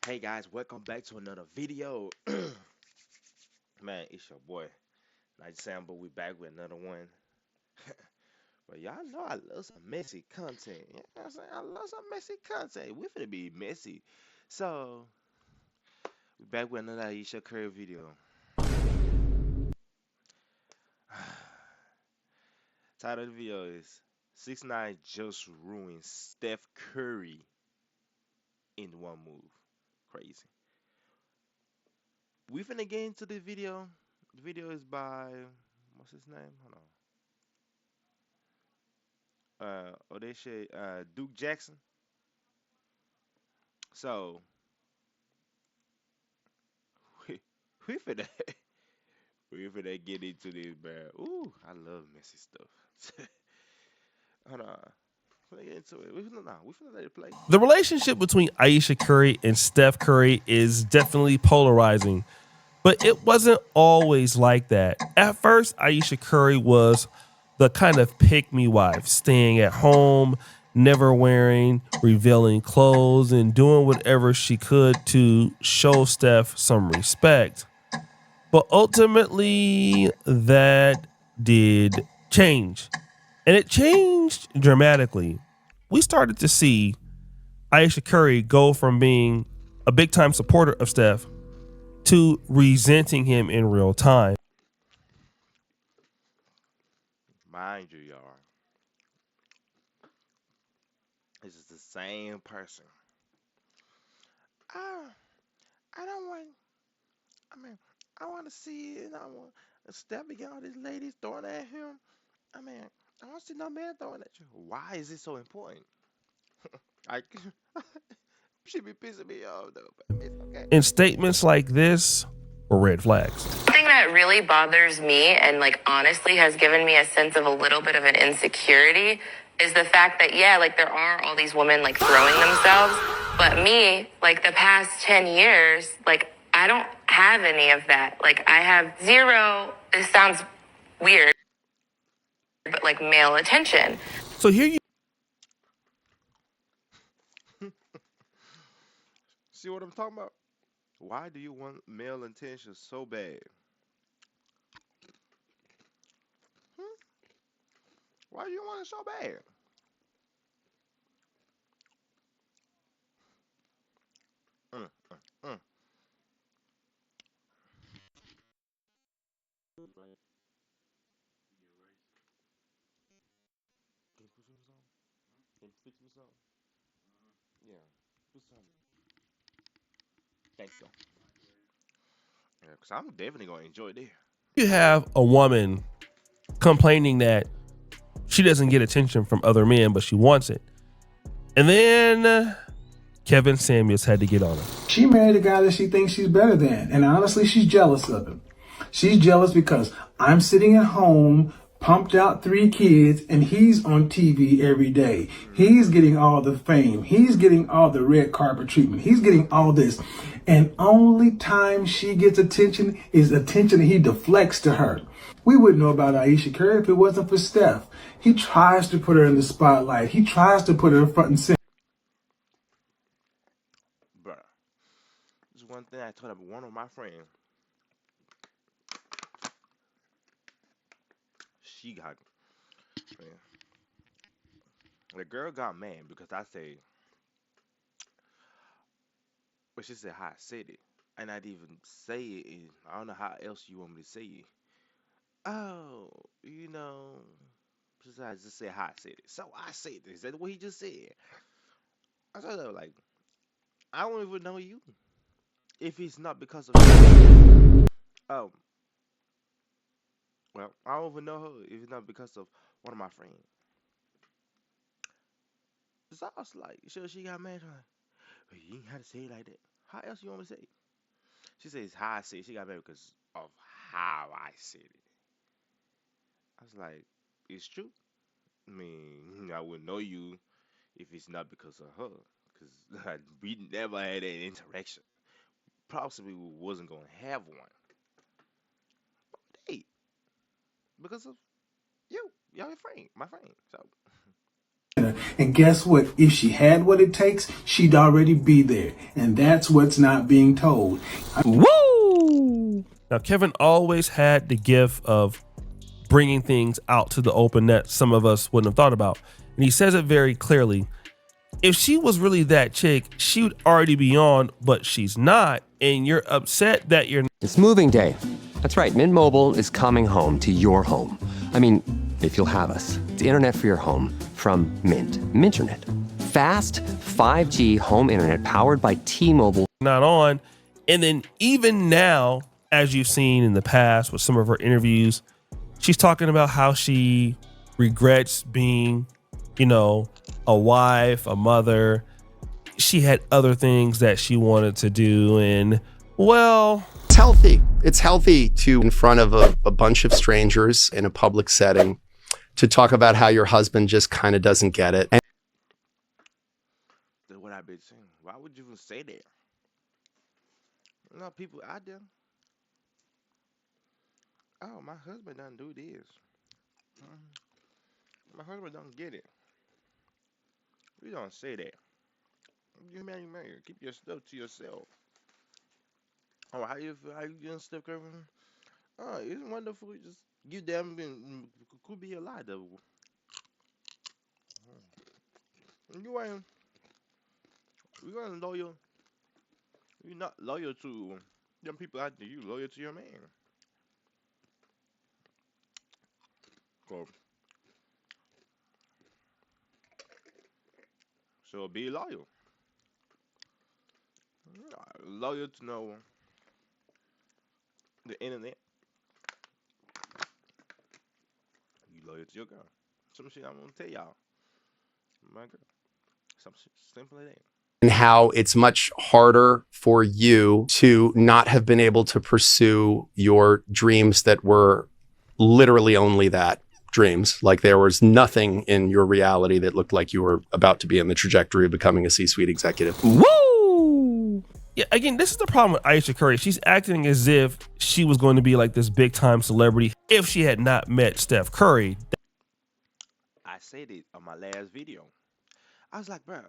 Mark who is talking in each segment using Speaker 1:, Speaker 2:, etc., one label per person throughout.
Speaker 1: Hey guys, welcome back to another video. Man, it's your boy, Night Sam, but we back with another one. But y'all know I love some messy content. You know what I'm saying? I love some messy content. We finna be messy. So, we back with another Aisha Curry video. Title of the video is 6ix9ine just ruined Steph Curry in one move. Crazy. We finna get into the video. The video is by, what's his name? Hold on. Odesha, Duke Jackson. So we we finna we finna get into this, man. Ooh, I love messy stuff. Hold on, finna get into it. We finna let it play.
Speaker 2: The relationship between Ayesha Curry and Steph Curry is definitely polarizing, but it wasn't always like that. At first, Ayesha Curry was the kind of pick me wife, staying at home, never wearing revealing clothes, and doing whatever she could to show Steph some respect. But ultimately, that did change. And it changed dramatically. We started to see Ayesha Curry go from being a big time supporter of Steph to resenting him in real time.
Speaker 1: Mind you, y'all, this is the same person. I I don't want. I mean, I want to see it. And I want Steph again. All these ladies throwing at him. I mean, I want to see no man throwing at you. Why is it so important? I should be pissing me off though, but it's okay.
Speaker 2: And statements like this were red flags.
Speaker 3: Thing that really bothers me and like honestly has given me a sense of a little bit of an insecurity is the fact that yeah, like there are all these women like throwing themselves, but me, like the past 10 years, like I don't have any of that. Like I have zero, this sounds weird, but like male attention.
Speaker 2: So here you
Speaker 1: See what I'm talking about? Why do you want male attention so bad? Hmm? Why do you want it so bad? Mm, mm, mm. Right. Can you put some on? Can you fix me some? Yeah, put some. Thank you. Yeah, cause I'm definitely gonna enjoy this.
Speaker 2: have a woman complaining that she doesn't get attention from other men, but she wants it. And then Kevin Samuels had to get on her.
Speaker 4: She married a guy that she thinks she's better than. And honestly, she's jealous of him. She's jealous because I'm sitting at home, pumped out 3 kids, and he's on TV every day. He's getting all the fame. He's getting all the red carpet treatment. He's getting all this. And only time she gets attention is attention that he deflects to her. We wouldn't know about Ayesha Curry if it wasn't for Steph. He tries to put her in the spotlight. He tries to put her front and center.
Speaker 1: Bruh, this is one thing I told one of my friends. She got, man, the girl got mad because I say, but she said how I said it, and I didn't even say it. And I don't know how else you want me to say it. Oh, you know, just I just said how I said it. So I said this. That's what he just said. I told her like, I don't even know you. If it's not because of, oh, well, I don't even know her. If it's not because of one of my friends. So I was like, sure, she got mad. Like, but you ain't have to say it like that. How else you want me to say it? She says how I said it. She got mad because of how I said it. I was like, it's true. I mean, I wouldn't know you if it's not because of her. Because we never had an interaction. Possibly we wasn't going to have one. Hey, because of you. You're your friend, my friend. So
Speaker 4: And guess what? If she had what it takes, she'd already be there. And that's what's not being told.
Speaker 2: Woo! Now, Kevin always had the gift of bringing things out to the open that some of us wouldn't have thought about. And he says it very clearly. If she was really that chick, she would already be on, but she's not. And you're upset that you're.
Speaker 5: It's moving day. That's right. Mint Mobile is coming home to your home. I mean, if you'll have us. It's internet for your home from Mint. Minternet. Fast 5G home internet powered by T-Mobile.
Speaker 2: Not on. And then even now, as you've seen in the past with some of her interviews, she's talking about how she regrets being, a wife, a mother. She had other things that she wanted to do. And, well,
Speaker 6: it's healthy. It's healthy to, in front of a bunch of strangers in a public setting, to talk about how your husband just kind of doesn't get it. And
Speaker 1: That's what I've been saying. Why would you even say that? People out there. Oh, my husband doesn't do this. My husband don't get it. We don't say that. You're married. Keep your stuff to yourself. Oh, how you feel? How you getting stuff covered? Oh, it's wonderful. Just give them could be a lie though. You ain't. You ain't loyal. You're not loyal to them people out there. You loyal to your man. So be loyal. Loyal to know the internet. You loyal to your girl. Some shit I'm gonna tell y'all. My girl. Some shit simple as that.
Speaker 6: and how it's much harder for you to not have been able to pursue your dreams that were literally only that, dreams. Like there was nothing in your reality that looked like you were about to be in the trajectory of becoming a C-suite executive.
Speaker 2: Woo! Yeah, again, this is the problem with Ayesha Curry. She's acting as if she was going to be like this big time celebrity if she had not met Steph Curry.
Speaker 1: I said it on my last video. I was like, bro,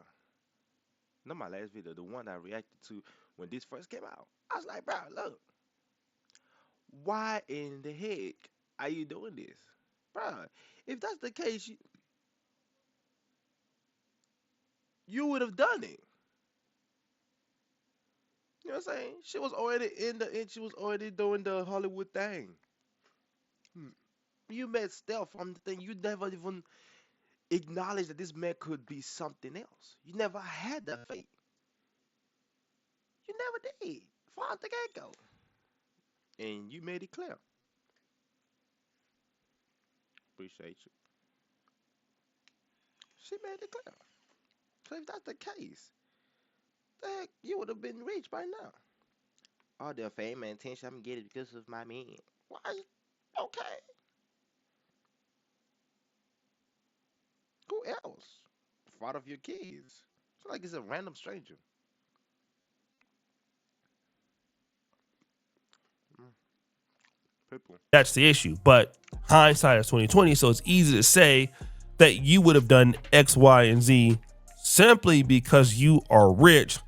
Speaker 1: not my last video, the one I reacted to when this first came out. I was like, bro, look, why in the heck are you doing this? Bro, if that's the case, you would have done it. You know what I'm saying? She was already she was already doing the Hollywood thing. You met Steph from the thing. You never even acknowledged that this man could be something else. You never had that faith. You never did. From the get-go. And you made it clear. Appreciate you. She made it clear. So if that's the case, the heck, you would have been rich by now. All the fame and attention I'm getting because of my man. Why? Okay. Who else? Father of your kids. It's like it's a random stranger. People.
Speaker 2: That's the issue. But hindsight is 2020, so it's easy to say that you would have done X, Y, and Z simply because you are rich.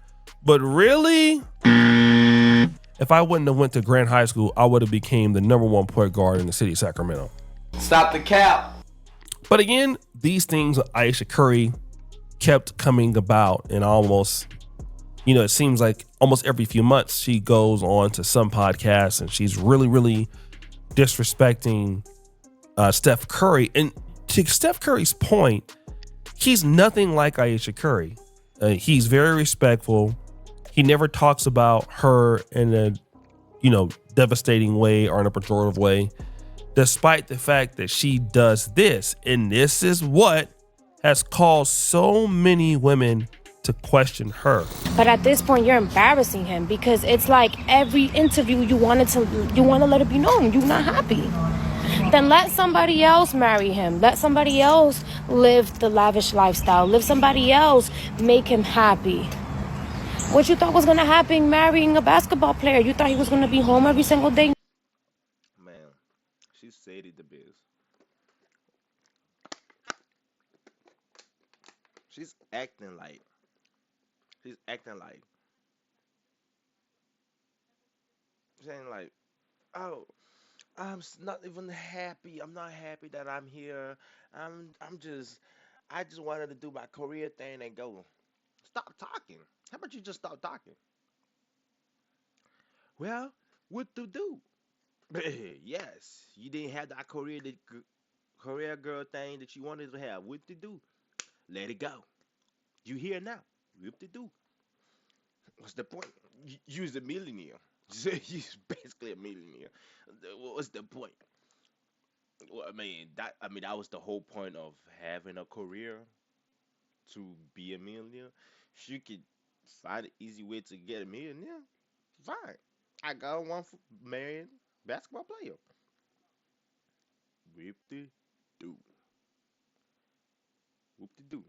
Speaker 2: But really, if I wouldn't have went to Grant High School, I would have became the #1 point guard in the city of Sacramento.
Speaker 7: Stop the cap.
Speaker 2: But again, these things with Ayesha Curry kept coming about, and almost, it seems like almost every few months she goes on to some podcasts and she's really, really disrespecting Steph Curry. And to Steph Curry's point, he's nothing like Ayesha Curry. He's very respectful. He never talks about her in a, devastating way or in a pejorative way, despite the fact that she does this. And this is what has caused so many women to question her.
Speaker 8: But at this point, you're embarrassing him because it's like every interview you want to let it be known you're not happy. Then let somebody else marry him. Let somebody else live the lavish lifestyle. Let somebody else make him happy. What you thought was going to happen marrying a basketball player? You thought he was going to be home every single day?
Speaker 1: Man, she said it the best. she's acting like she's acting like saying like, oh, not even happy. I'm not happy that I'm here. I'm just I just wanted to do my career thing and go. Stop talking. How about you just stop talking? Well, what to do? Yes, you didn't have that career girl thing that you wanted to have. What to do? Let it go. You here now. What to do? What's the point? You's a millionaire. You're basically a millionaire. What's the point? Well, I mean that was the whole point of having a career to be a millionaire. If you could find an easy way to get a millionaire, fine. I got one for married basketball player. Whoop de do. Whoop de do.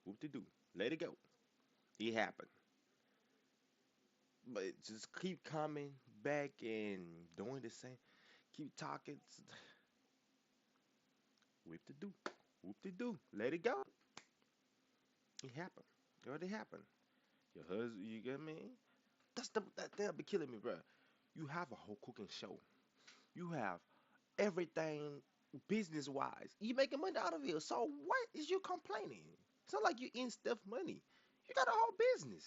Speaker 1: Whoop de do. Let it go. It happened. But just keep coming back and doing the same. Keep talking. Whoop de do. Whoop de do. Let it go. It happened. It already happened. Your husband, you get me? That'll be killing me, bro. You have a whole cooking show. You have everything business wise. You making money out of it. So what is you complaining? It's not like you in Steph money. You got a whole business.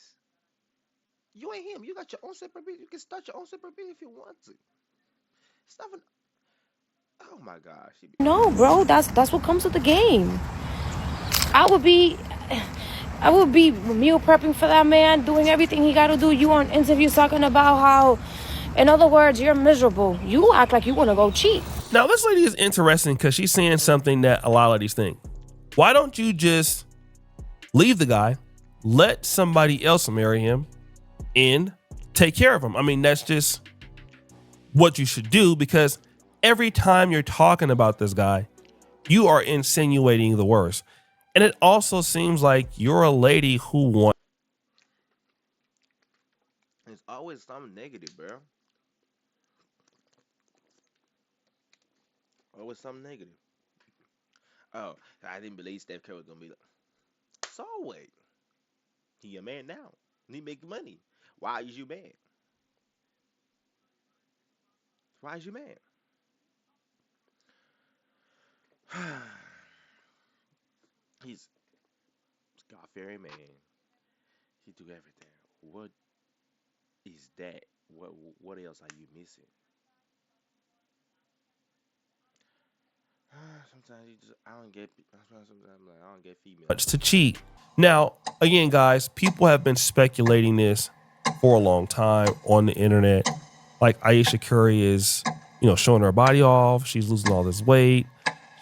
Speaker 1: You ain't him. You got your own separate business. You can start your own separate business if you want to. It's nothing. Oh my gosh.
Speaker 8: No, bro, that's what comes with the game. I would be meal prepping for that man, doing everything he got to do. You on interviews talking about how, in other words, you're miserable. You act like you want to go cheat.
Speaker 2: Now, this lady is interesting because she's saying something that a lot of ladies think. Why don't you just leave the guy, let somebody else marry him, and take care of him? I mean, that's just what you should do, because every time you're talking about this guy, you are insinuating the worst. And it also seems like you're a lady who wants.
Speaker 1: It's always something negative, bro. Always something negative. Oh, I didn't believe Steph Curry was gonna be like. So wait, he a man now. He make money. Why is you mad? Why is you mad? He's God fearing man. He do everything. What is that? What else are you missing? Sometimes you just I don't get. That's why sometimes I'm like I don't get female.
Speaker 2: Much to cheat. Now, again, guys, people have been speculating this for a long time on the internet. Like Aisha Curry is, showing her body off. She's losing all this weight.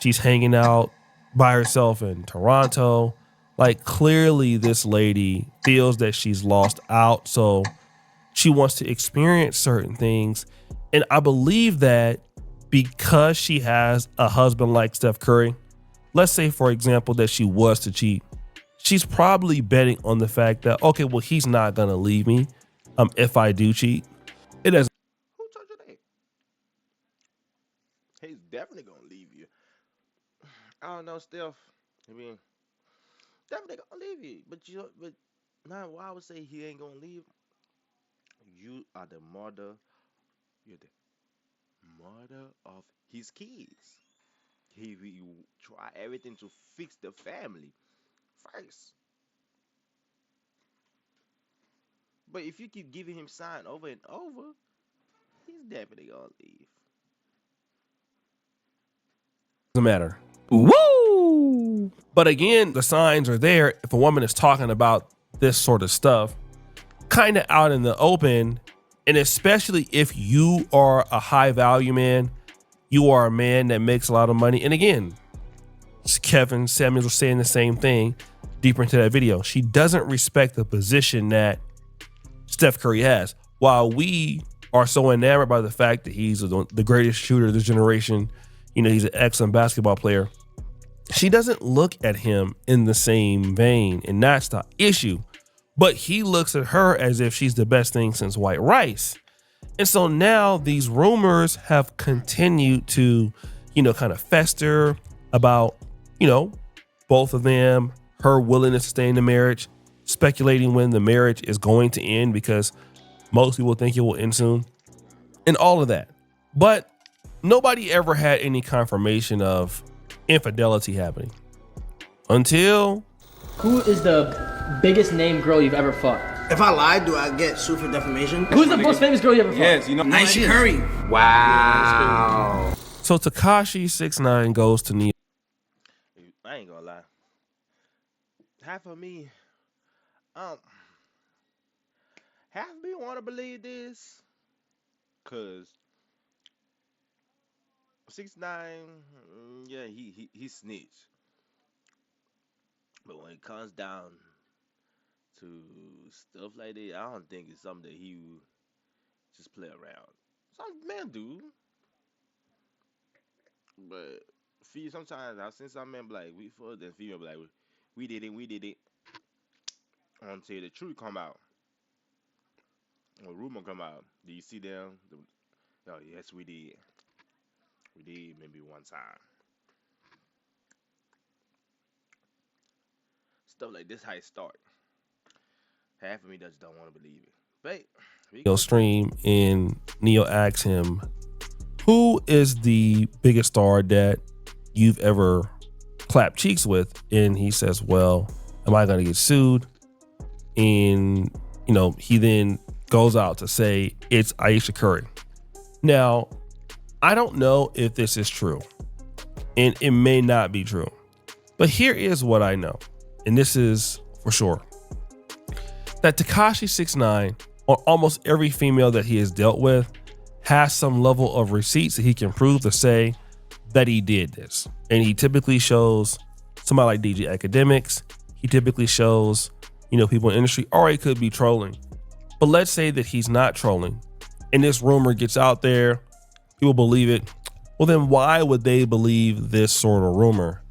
Speaker 2: She's hanging out by herself in Toronto. Like, clearly this lady feels that she's lost out. So she wants to experience certain things. And I believe that because she has a husband like Steph Curry, let's say, for example, that she was to cheat, she's probably betting on the fact that, okay, well, he's not going to leave me if I do cheat. It has.
Speaker 1: Who told you that? He's definitely gonna leave you. I don't know, Steph. I mean, definitely gonna leave you. But now, why I would say he ain't gonna leave. You are the mother. You're the mother of his kids. He will try everything to fix the family first. But if you keep giving him sign over and over, he's definitely gonna leave.
Speaker 2: Doesn't matter. Woo! But again, the signs are there. If a woman is talking about this sort of stuff, kind of out in the open, and especially if you are a high value man, you are a man that makes a lot of money. And again, Kevin Samuels was saying the same thing deeper into that video. She doesn't respect the position that Steph Curry has. While we are so enamored by the fact that he's the greatest shooter of this generation, he's an excellent basketball player, she doesn't look at him in the same vein, and that's the issue. But he looks at her as if she's the best thing since white rice. And so now these rumors have continued to, kind of fester about, both of them her willingness to stay in the marriage, speculating when the marriage is going to end because most people think it will end soon, and all of that. But nobody ever had any confirmation of infidelity happening until...
Speaker 7: Who is the biggest name girl you've ever fucked?
Speaker 9: If I lie, do I get sued for defamation?
Speaker 7: Who's the most famous girl you ever fucked?
Speaker 9: Yes, you know, Aisha Curry.
Speaker 6: Wow.
Speaker 2: So Tekashi 6ix9ine goes to Nia.
Speaker 1: I ain't gonna lie. Half of me, half of me want to believe this, cause 6ix9ine, yeah, he snitched. But when it comes down to stuff like that, I don't think it's something that he would just play around. Some men do, but sometimes I've seen some men be like, we fucked, and female be like, we did it, until the truth come out, or rumor come out. Do you see them? Oh yes, we did. We did maybe one time. Stuff like this how it start. Half of me just don't want to believe it. But
Speaker 2: Neo stream, and Neo asks him, who is the biggest star that you've ever clapped cheeks with? And he says, well, am I gonna get sued? And he then goes out to say it's Ayesha Curry. Now, I don't know if this is true, and it may not be true, but here is what I know, and this is for sure, that Tekashi 6ix9ine, on almost every female that he has dealt with, has some level of receipts that he can prove to say that he did this. And he typically shows somebody like DJ Academics. He typically shows, people in the industry, or he could be trolling. But let's say that he's not trolling, and this rumor gets out there, people believe it. Well, then why would they believe this sort of rumor?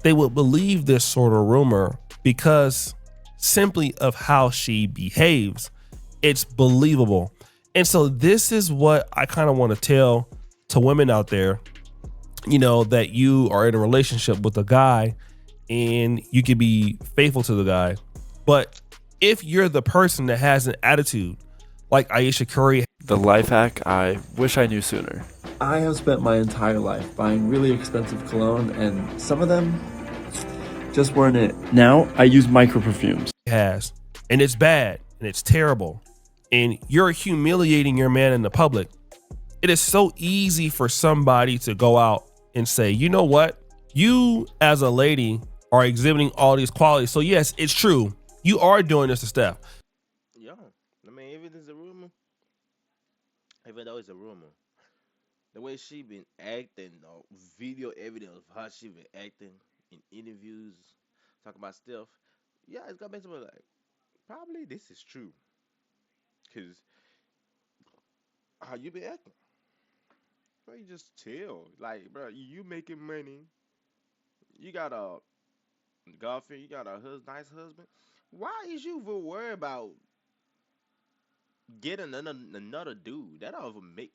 Speaker 2: They would believe this sort of rumor because simply of how she behaves. It's believable. And so this is what I kind of want to tell to women out there, that you are in a relationship with a guy and you can be faithful to the guy. But if you're the person that has an attitude like Ayesha Curry,
Speaker 10: the life hack I wish I knew sooner. I have spent my entire life buying really expensive cologne, and some of them just weren't it. Now I use micro perfumes.
Speaker 2: Has, and it's bad and it's terrible, and you're humiliating your man in the public. It is so easy for somebody to go out and say, you know what, you as a lady are exhibiting all these qualities, so yes, it's true, you are doing this to Steph.
Speaker 1: Yo, I mean, even though it's a rumor, the way she been acting, video evidence of how she been acting in interviews, talking about Steph, yeah, it's got to make somebody like, probably this is true, cause how you been acting, bro, you just chill, like, bro, you making money, you got a girlfriend, you got a nice husband. Why is you even worried about getting another dude? That don't even make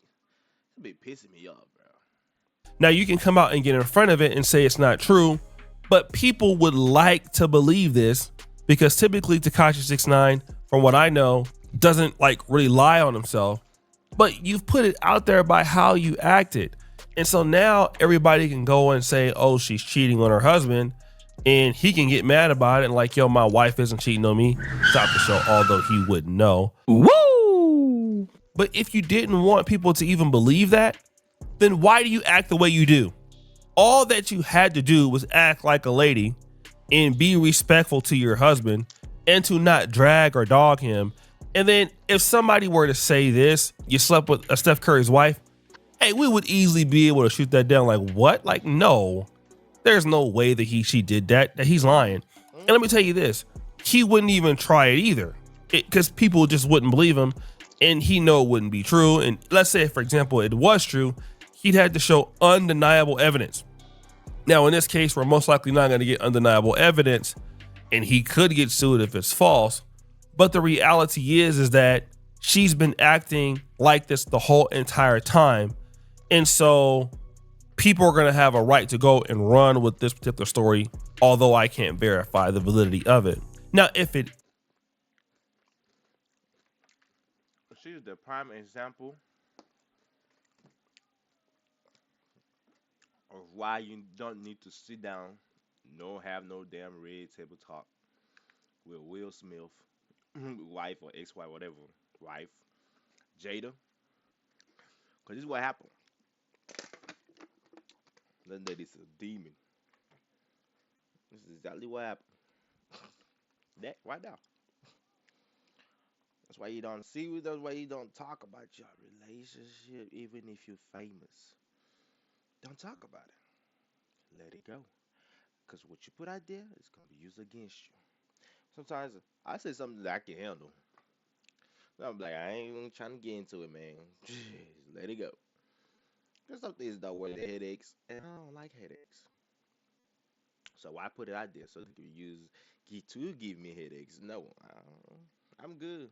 Speaker 1: it be pissing me off, bro.
Speaker 2: Now you can come out and get in front of it and say it's not true, but people would like to believe this because typically Tekashi 6ix9ine, from what I know, doesn't like really lie on himself, but you've put it out there by how you acted. And so now everybody can go and say, oh, she's cheating on her husband, and he can get mad about it and like, yo, my wife isn't cheating on me. Stop the show, although he wouldn't know.
Speaker 10: Woo!
Speaker 2: But if you didn't want people to even believe that, then why do you act the way you do? All that you had to do was act like a lady and be respectful to your husband and to not drag or dog him. And then if somebody were to say this, you slept with a Steph Curry's wife, hey, we would easily be able to shoot that down. Like, what? Like, no, there's no way that she did that he's lying. And let me tell you this, he wouldn't even try it either, because people just wouldn't believe him, and he know it wouldn't be true. And let's say, for example, it was true, he'd had to show undeniable evidence. Now, in this case, we're most likely not going to get undeniable evidence, and he could get sued if it's false. But the reality is that she's been acting like this the whole entire time. And so people are going to have a right to go and run with this particular story, although I can't verify the validity of it. Now, if it
Speaker 1: She's the prime example of why you don't need to sit down, no have no damn red table talk with Will Smith, wife or ex-wife, whatever, wife, Jada, because this is what happened. That lady's a demon. This is exactly what happened. That right now. That's why you don't see with us. Why you don't talk about your relationship, even if you're famous. Don't talk about it. Let it go. Because what you put out there is gonna be used against you. Sometimes I say something that I can handle. I'm like, I ain't even trying to get into it, man. Just let it go. Because some things don't worth the headaches, and I don't like headaches. So why put it out there so they can give me headaches? No, I'm good.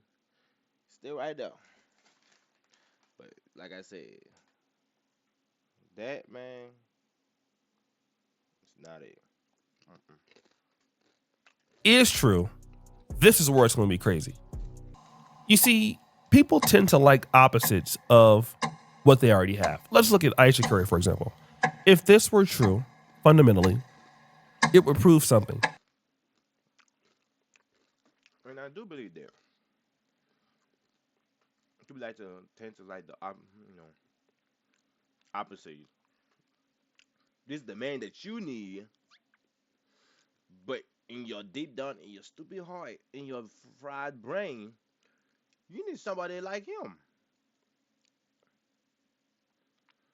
Speaker 1: Still right there. But like I said, that man, it's not it. Mm-mm.
Speaker 2: is true, this is where it's going to be crazy. You see, people tend to like opposites of what they already have. Let's look at Aisha Curry, for example. If this were true, fundamentally, it would prove something.
Speaker 1: And I do believe that. People like to tend to like the opposite. This is the man that you need, but in your deep down, in your stupid heart, in your fried brain, you need somebody like him.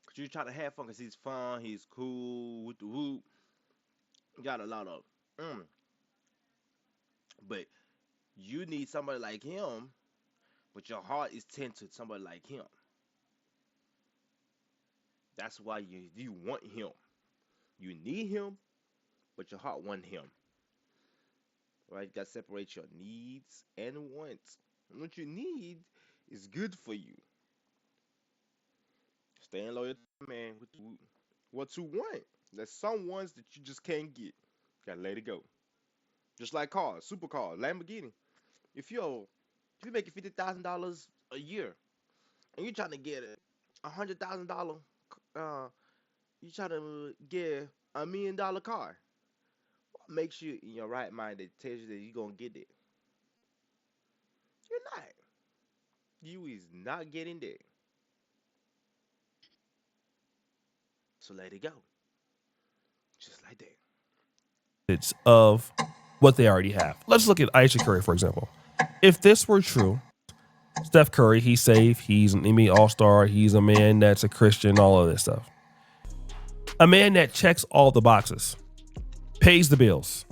Speaker 1: Cause you try to have fun, cause he's fun, he's cool, with the whoop, got a lot of, mm. But you need somebody like him, but your heart is tend to somebody like him. That's why you want him. You need him, but your heart want him. Right? You gotta separate your needs and wants. And what you need is good for you. Staying loyal to the man with what you want. There's some ones that you just can't get. Gotta let it go. Just like cars, supercars, Lamborghini. If you're making $50,000 a year and you're trying to get $100,000, uh, you trying to get $1 million car. What makes you in your right mind that tells you that you're gonna get it? You're not. You is not getting there. So let it go. Just like that.
Speaker 2: It's of what they already have. Let's look at Aisha Curry, for example. If this were true, Steph Curry, he's safe. He's an NBA All-Star. He's a man that's a Christian, all of this stuff. A man that checks all the boxes, pays the bills,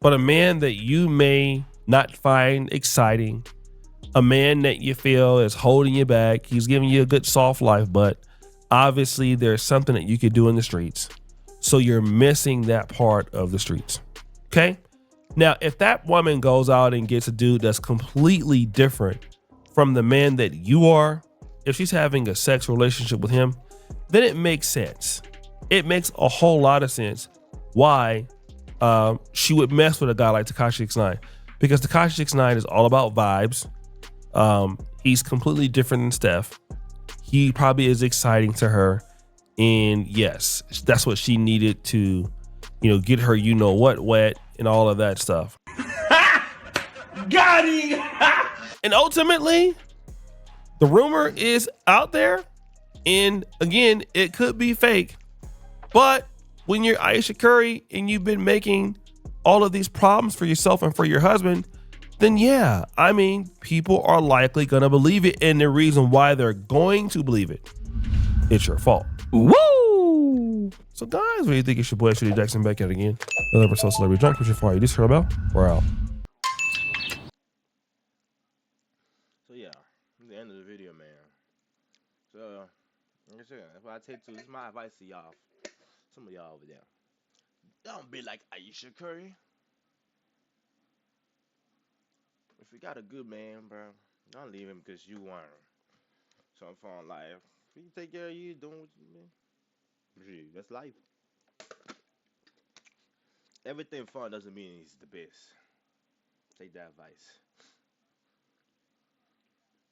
Speaker 2: but a man that you may not find exciting, a man that you feel is holding you back. He's giving you a good soft life, but obviously there's something that you could do in the streets. So you're missing that part of the streets. Okay. Now, if that woman goes out and gets a dude that's completely different from the man that you are, if she's having a sex relationship with him, then it makes sense. It makes a whole lot of sense why she would mess with a guy like Tekashi 6ix9ine, because Tekashi 6ix9ine is all about vibes. He's completely different than Steph. He probably is exciting to her. And yes, that's what she needed to, get her, what wet and all of that stuff.
Speaker 9: Got him!
Speaker 2: And ultimately, the rumor is out there. And again, it could be fake. But when you're Aisha Curry and you've been making all of these problems for yourself and for your husband, then yeah, people are likely going to believe it. And the reason why they're going to believe it, it's your fault. Woo! So guys, what do you think? It's your boy, Shitty Jackson, back at it again. Another episode of Celebrity Junk. Push it for you. This is Bell. We're out.
Speaker 1: So yeah, this is the end of the video, man. So like I said, that's what I take to. This is my advice to y'all. Some of y'all over there. Don't be like Aisha Curry. If you got a good man, bro, don't leave him because you want him. Some fun life. If he can take care of you, doing what you mean. Shit, that's life. Everything fun doesn't mean he's the best. Take that advice.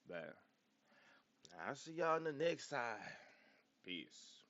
Speaker 1: But I'll see y'all on the next side. Peace.